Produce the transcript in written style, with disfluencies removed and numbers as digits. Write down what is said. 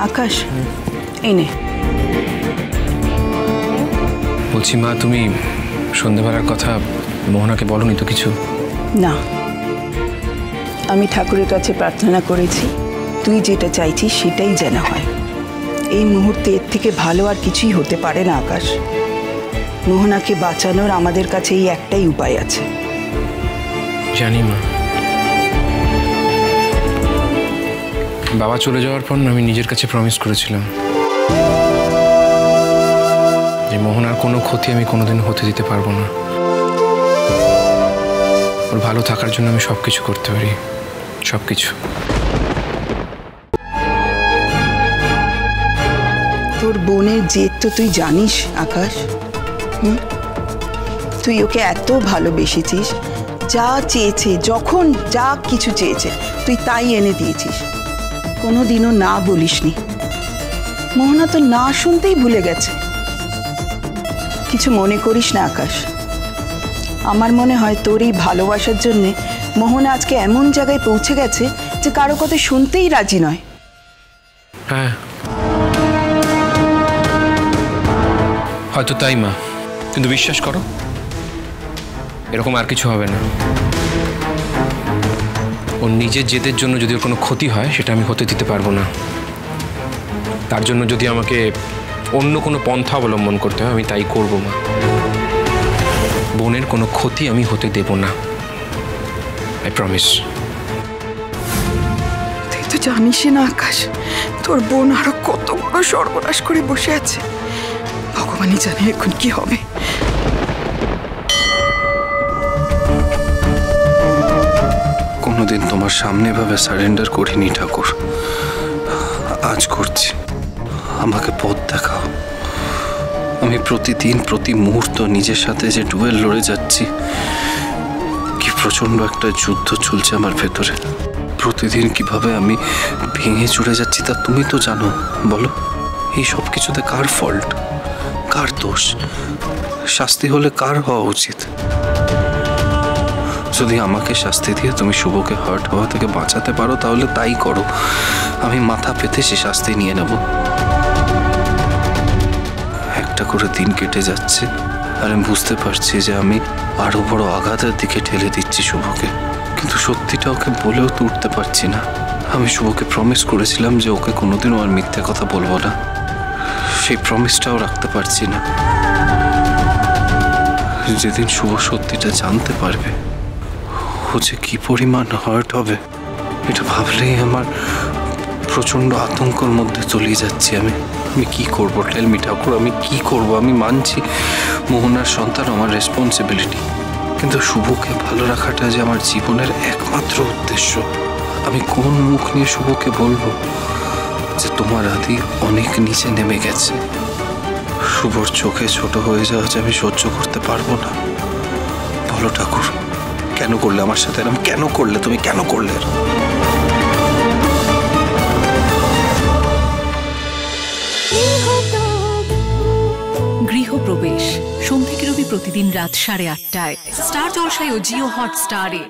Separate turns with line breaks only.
আকাশ এনে
বলছি মা, তুমি সন্ধ্যাবেলার কথা মোহনাকে বলনি তো কিছু?
না, আমি ঠাকুরের কাছে প্রার্থনা করেছি তুই যেটা চাইছিস সেটাই যেন হয়। এই মুহূর্তে এর থেকে ভালো আর কিছুই হতে পারে না আকাশ। মোহনাকে বাঁচানোর আমাদের কাছে এই একটাই উপায় আছে।
জানি মা, বাবা চলে যাওয়ার পর আমি নিজের কাছে প্রমিস করেছিলাম যে মোহনার কোনো ক্ষতি আমি কোনোদিন হতে দিতে পারবো না। ওর ভালো থাকার জন্য আমি সবকিছু করতে পারি, সবকিছু।
তোর বোনের জেদ তো তুই জানিস আকাশ। তুই ওকে এত ভালোবেসেছিস, যা চেয়েছে, যখন যা কিছু চেয়েছে তুই তাই এনে দিয়েছিস, কোনোদিনও না বলিসনি। মোহনা তো না শুনতেই ভুলে গেছে। কিছু মনে করিস না আকাশ, আমার মনে হয় তোর এই ভালোবাসার জন্যে মোহনা আজকে এমন জায়গায় পৌঁছে গেছে যে কারো কথা শুনতেই রাজি নয়।
হ্যাঁ, হয়তো তাই মা, কিন্তু বিশ্বাস করো এরকম আর কিছু হবে না। ওর নিজের জেদের জন্য যদি ওর কোনো ক্ষতি হয় সেটা আমি হতে দিতে পারবো না। তার জন্য যদি আমাকে অন্য কোনো পন্থা অবলম্বন করতে হয় আমি তাই করবো মা। বোনের কোনো ক্ষতি আমি হতে দেব না, আই প্রমিস।
তুই তো জানিস না আকাশ, তোর বোন আরো কত বড় সর্বনাশ করে বসে আছে। ভগবানই জানে এখন কি হবে।
কোনোদিন তোমার সামনে ভাবে সারেন্ডার করিনি ঠাকুর, আজ করছি। আমাকে পথ দেখাও। আমি প্রতিদিন প্রতি মুহূর্ত নিজের সাথে যে ডুয়েল লড়ে যাচ্ছি, কি প্রচন্ড একটা যুদ্ধ চলছে আমার ভেতরে। প্রতিদিন কিভাবে আমি ভেঙে চড়ে যাচ্ছি তা তুমি তো জানো। বলো, এই সব কিছুতে কার ফল্ট, কার দোষ? শাস্তি হলে কার হওয়া উচিত? যদি আমাকে শাস্তি দিয়ে তুমি শুভকে হার্ট হওয়া থেকে বাঁচাতে পারো তাহলে তাই করো। আমি মাথা পেতে সে শাস্তি নিয়ে নেব। একটা করে দিন কেটে যাচ্ছে আর আমি বুঝতে পারছি যে আমি আরো বড় আঘাতের দিকে ঠেলে দিচ্ছি শুভকে, কিন্তু সত্যিটা ওকে বলেও তো উঠতে পারছি না। আমি শুভকে প্রমিস করেছিলাম যে ওকে কোনোদিনও আর মিথ্যে কথা বলবো না, সেই প্রমিসটাও রাখতে পারছি না। যেদিন শুভ সত্যিটা জানতে পারবে ও যে কি পরিমাণ হার্ট হবে, এটা ভাবলেই আমার প্রচন্ড আতঙ্কের মধ্যে চলে যাচ্ছি। আমি কি করবো? টেল মি ঠাকুর, আমি কি করব? আমি মানছি মোহনার সন্তান আমার রেসপন্সিবিলিটি, কিন্তু শুভকে ভালো রাখাটা যে আমার জীবনের একমাত্র উদ্দেশ্য। আমি কোন মুখ নিয়ে শুভকে বলবো যে তোমার আদি অনেক নিচে নেমে গেছে? শুভর চোখে ছোট হয়ে যাওয়া যে আমি সহ্য করতে পারবো না। বলো ঠাকুর, কেন করলে আমার সাথে এরকম? কেন করলে তুমি? কেন করলে?
গৃহপ্রবেশ সোম থেকে রবি প্রতিদিন রাত 8:30টায় স্টার জলসায় ও জিও হটস্টারে।